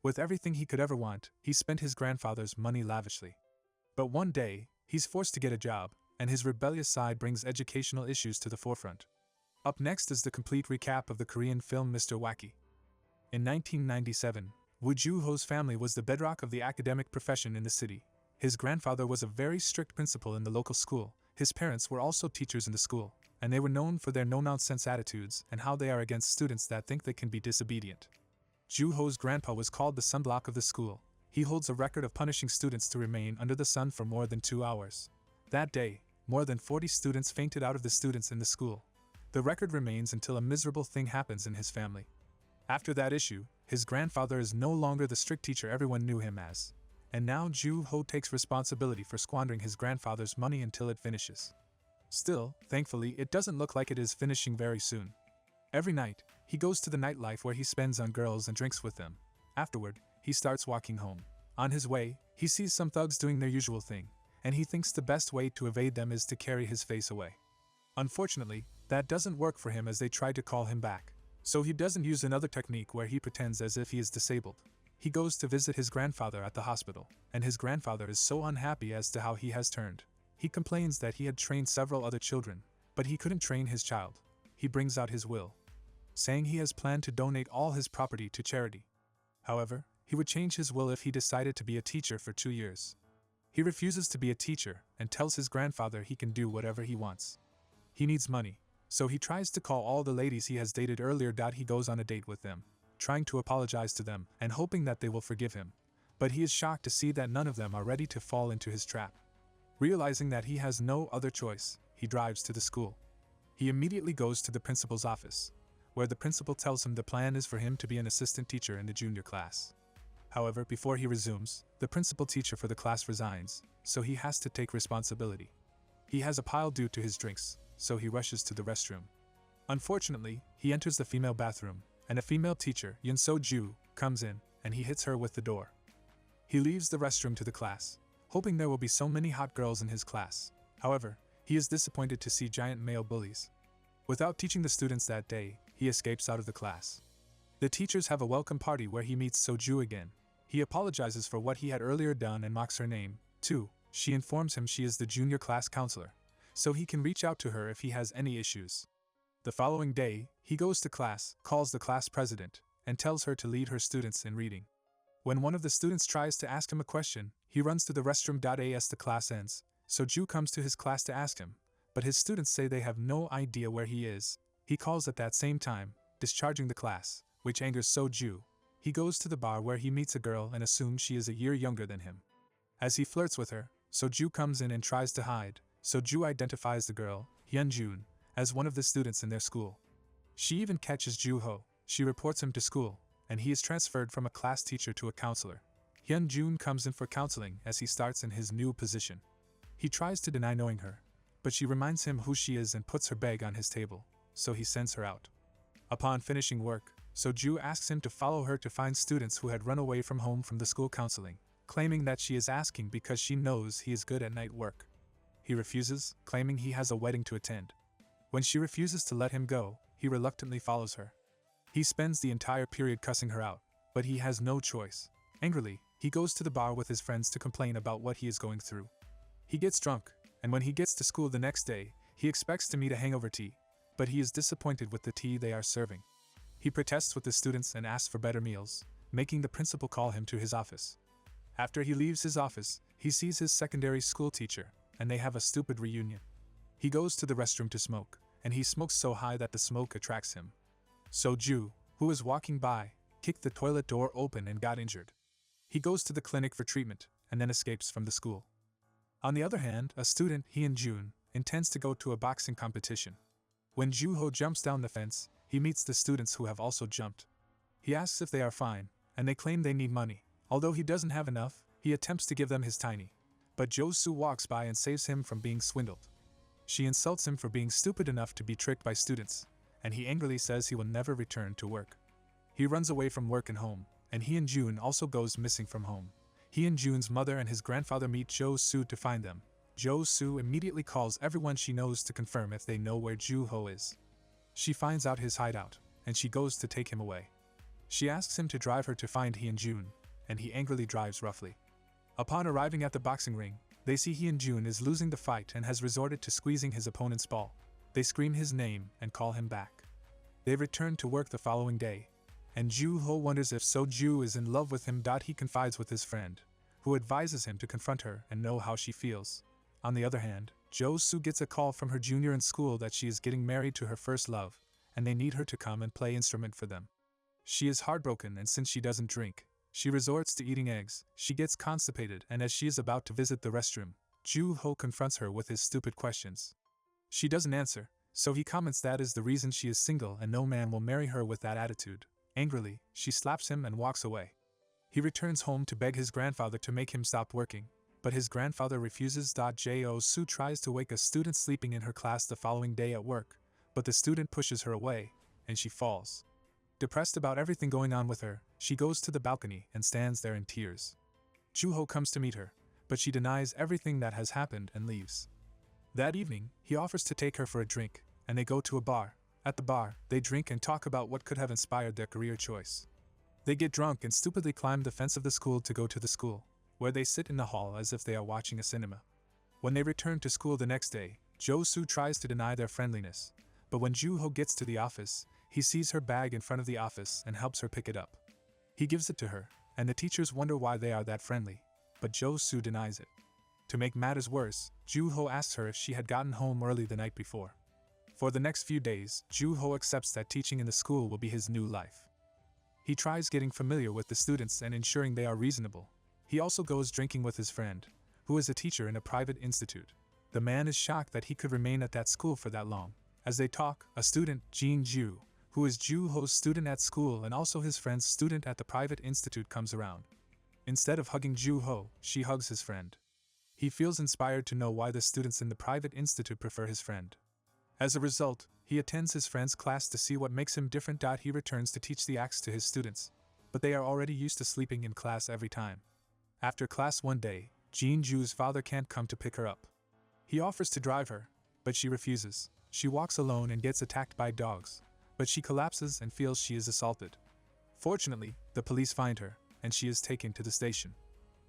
With everything he could ever want, he spent his grandfather's money lavishly. But one day, he's forced to get a job, and his rebellious side brings educational issues to the forefront. Up next is the complete recap of the Korean film Mr. Wacky. In 1997, Woo Joo-ho's family was the bedrock of the academic profession in the city. His grandfather was a very strict principal in the local school. His parents were also teachers in the school, and they were known for their no-nonsense attitudes and how they are against students that think they can be disobedient. Joo-ho's grandpa was called the sunblock of the school. He holds a record of punishing students to remain under the sun for more than 2 hours. That day, more than 40 students fainted out of the students in the school. The record remains until a miserable thing happens in his family. After that issue, his grandfather is no longer the strict teacher everyone knew him as. And now Joo-ho takes responsibility for squandering his grandfather's money until it finishes. Still, thankfully, it doesn't look like it is finishing very soon. Every night, he goes to the nightlife where he spends on girls and drinks with them. Afterward, he starts walking home. On his way, he sees some thugs doing their usual thing, and he thinks the best way to evade them is to carry his face away. Unfortunately, that doesn't work for him as they try to call him back. So he doesn't use another technique where he pretends as if he is disabled. He goes to visit his grandfather at the hospital, and his grandfather is so unhappy as to how he has turned. He complains that he had trained several other children, but he couldn't train his child. He brings out his will, saying he has planned to donate all his property to charity. However, he would change his will if he decided to be a teacher for 2 years. He refuses to be a teacher and tells his grandfather he can do whatever he wants. He needs money, so he tries to call all the ladies he has dated earlier. He goes on a date with them, trying to apologize to them and hoping that they will forgive him. But he is shocked to see that none of them are ready to fall into his trap. Realizing that he has no other choice, he drives to the school. He immediately goes to the principal's office, where the principal tells him the plan is for him to be an assistant teacher in the junior class. However, before he resumes, the principal teacher for the class resigns, so he has to take responsibility. He has a pile due to his drinks, so he rushes to the restroom. Unfortunately, he enters the female bathroom, and a female teacher, Yoon So-ju, comes in, and he hits her with the door. He leaves the restroom to the class, hoping there will be so many hot girls in his class. However, he is disappointed to see giant male bullies. Without teaching the students that day, he escapes out of the class. The teachers have a welcome party where he meets So-ju again. He apologizes for what he had earlier done and mocks her name, too. She informs him she is the junior class counselor, so he can reach out to her if he has any issues. The following day, he goes to class, calls the class president, and tells her to lead her students in reading. When one of the students tries to ask him a question, he runs to the restroom. As the class ends, So-ju comes to his class to ask him, but his students say they have no idea where he is. He calls at that same time, discharging the class, which angers So-ju. He goes to the bar where he meets a girl and assumes she is a year younger than him. As he flirts with her, So-ju comes in and tries to hide. So-ju identifies the girl, Hyun-jun, as one of the students in their school. She even catches Joo-ho. She reports him to school, and he is transferred from a class teacher to a counselor. Hyun-jun comes in for counseling as he starts in his new position. He tries to deny knowing her, but she reminds him who she is and puts her bag on his table, so he sends her out. Upon finishing work, So-ju asks him to follow her to find students who had run away from home from the school counseling, claiming that she is asking because she knows he is good at night work. He refuses, claiming he has a wedding to attend. When she refuses to let him go, he reluctantly follows her. He spends the entire period cussing her out, but he has no choice. Angrily, he goes to the bar with his friends to complain about what he is going through. He gets drunk, and when he gets to school the next day, he expects to meet a hangover tea, but he is disappointed with the tea they are serving. He protests with the students and asks for better meals, making the principal call him to his office. After he leaves his office, he sees his secondary school teacher, and they have a stupid reunion. He goes to the restroom to smoke, and he smokes so high that the smoke attracts him. So-ju, who was walking by, kicked the toilet door open and got injured. He goes to the clinic for treatment, and then escapes from the school. On the other hand, a student, Hyun-jun, intends to go to a boxing competition. When Joo-ho jumps down the fence, he meets the students who have also jumped. He asks if they are fine, and they claim they need money. Although he doesn't have enough, he attempts to give them his tiny. But Jo-soo walks by and saves him from being swindled. She insults him for being stupid enough to be tricked by students, and he angrily says he will never return to work. He runs away from work and home, and Hyun-jun also goes missing from home. Hyun-jun's mother and his grandfather meet Jo-soo to find them. Jo-soo immediately calls everyone she knows to confirm if they know where Joo-ho is. She finds out his hideout, and she goes to take him away. She asks him to drive her to find Hyunjun, and he angrily drives roughly. Upon arriving at the boxing ring, they see Hyunjun is losing the fight and has resorted to squeezing his opponent's ball. They scream his name and call him back. They return to work the following day, and Joo-ho wonders if So-ju is in love with him. He confides with his friend, who advises him to confront her and know how she feels. On the other hand, Jo-soo gets a call from her junior in school that she is getting married to her first love, and they need her to come and play instrument for them. She is heartbroken, and since she doesn't drink, she resorts to eating eggs. She gets constipated, and as she is about to visit the restroom, Joo-ho confronts her with his stupid questions. She doesn't answer, so he comments that is the reason she is single and no man will marry her with that attitude. Angrily, she slaps him and walks away. He returns home to beg his grandfather to make him stop working, but his grandfather refuses. Jo-soo tries to wake a student sleeping in her class the following day at work, but the student pushes her away, and she falls. Depressed about everything going on with her, she goes to the balcony and stands there in tears. Joo-ho comes to meet her, but she denies everything that has happened and leaves. That evening, he offers to take her for a drink, and they go to a bar. At the bar, they drink and talk about what could have inspired their career choice. They get drunk and stupidly climb the fence of the school to go to the school, where they sit in the hall as if they are watching a cinema. When they return to school the next day, Jo-soo tries to deny their friendliness, but when Joo-ho gets to the office, he sees her bag in front of the office and helps her pick it up. He gives it to her, and the teachers wonder why they are that friendly, but Jo-soo denies it. To make matters worse, Joo-ho asks her if she had gotten home early the night before. For the next few days, Joo-ho accepts that teaching in the school will be his new life. He tries getting familiar with the students and ensuring they are reasonable. He also goes drinking with his friend, who is a teacher in a private institute. The man is shocked that he could remain at that school for that long. As they talk, a student, Jin-ju, who is Joo-ho's student at school and also his friend's student at the private institute, comes around. Instead of hugging Joo-ho, she hugs his friend. He feels inspired to know why the students in the private institute prefer his friend. As a result, he attends his friend's class to see what makes him different. He returns to teach the acts to his students, but they are already used to sleeping in class every time. After class one day, Jin-ju's father can't come to pick her up. He offers to drive her, but she refuses. She walks alone and gets attacked by dogs, but she collapses and feels she is assaulted. Fortunately, the police find her, and she is taken to the station.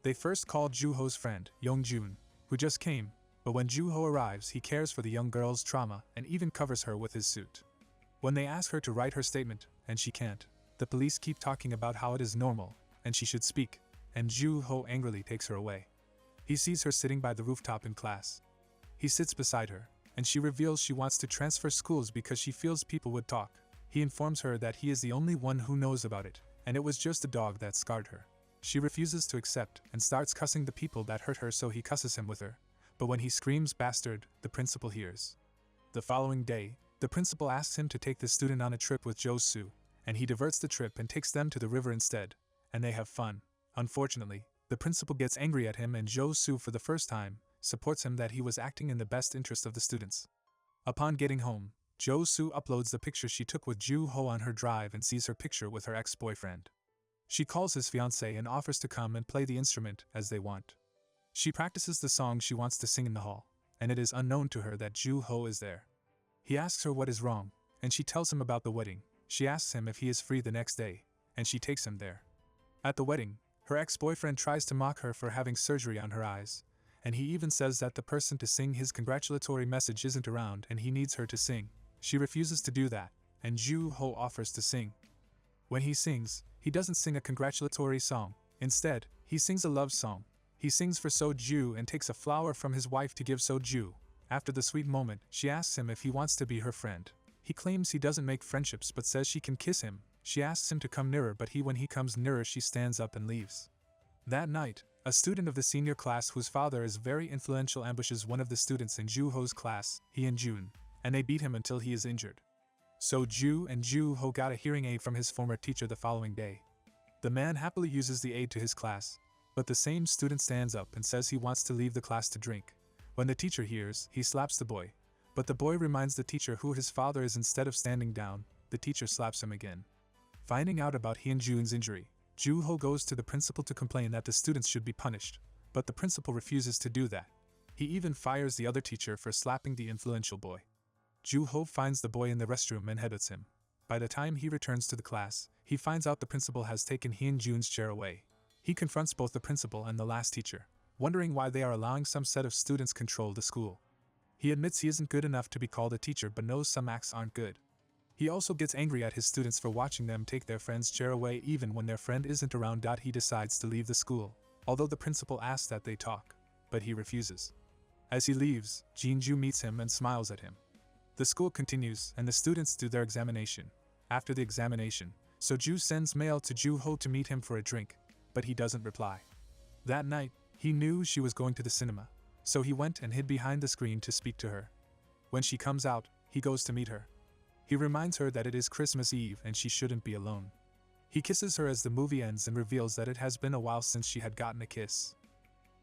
They first call Joo-ho's friend, Young-jun, who just came, but when Joo-ho arrives, he cares for the young girl's trauma and even covers her with his suit. When they ask her to write her statement, and she can't, the police keep talking about how it is normal, and she should speak, and Joo-ho angrily takes her away. He sees her sitting by the rooftop in class. He sits beside her, and she reveals she wants to transfer schools because she feels people would talk. He informs her that he is the only one who knows about it, and it was just a dog that scarred her. She refuses to accept and starts cussing the people that hurt her, so he cusses him with her. But when he screams "bastard," the principal hears. The following day, the principal asks him to take the student on a trip with Jo-soo, and he diverts the trip and takes them to the river instead, and they have fun. Unfortunately, the principal gets angry at him, and Jo-soo, for the first time, supports him that he was acting in the best interest of the students. Upon getting home, Jo-soo uploads the picture she took with Joo-ho on her drive and sees her picture with her ex-boyfriend. She calls his fiancé and offers to come and play the instrument as they want. She practices the song she wants to sing in the hall, and it is unknown to her that Joo-ho is there. He asks her what is wrong, and she tells him about the wedding. She asks him if he is free the next day, and she takes him there. At the wedding, her ex-boyfriend tries to mock her for having surgery on her eyes, and he even says that the person to sing his congratulatory message isn't around and he needs her to sing. She refuses to do that, and Joo-ho offers to sing. When he sings, he doesn't sing a congratulatory song. Instead, he sings a love song. He sings for So-ju and takes a flower from his wife to give So-ju. After the sweet moment, she asks him if he wants to be her friend. He claims he doesn't make friendships but says she can kiss him. She asks him to come nearer, but when he comes nearer, she stands up and leaves. That night, a student of the senior class whose father is very influential ambushes one of the students in Joo-ho's class, Hyun-jun, and they beat him until he is injured. So-ju and Joo-ho got a hearing aid from his former teacher the following day. The man happily uses the aid to his class, but the same student stands up and says he wants to leave the class to drink. When the teacher hears, he slaps the boy, but the boy reminds the teacher who his father is. Instead of standing down, the teacher slaps him again. Finding out about Hyun-jun's injury, Joo-ho goes to the principal to complain that the students should be punished, but the principal refuses to do that. He even fires the other teacher for slapping the influential boy. Joo-ho finds the boy in the restroom and headbutts him. By the time he returns to the class, he finds out the principal has taken Hyun-jun's chair away. He confronts both the principal and the last teacher, wondering why they are allowing some set of students control the school. He admits he isn't good enough to be called a teacher but knows some acts aren't good. He also gets angry at his students for watching them take their friend's chair away even when their friend isn't around. He decides to leave the school, although the principal asks that they talk, but he refuses. As he leaves, Jinju meets him and smiles at him. The school continues and the students do their examination. After the examination, Soju sends mail to Ju-ho to meet him for a drink, but he doesn't reply. That night, he knew she was going to the cinema, so he went and hid behind the screen to speak to her. When she comes out, he goes to meet her. He reminds her that it is Christmas Eve and she shouldn't be alone. He kisses her as the movie ends and reveals that it has been a while since she had gotten a kiss.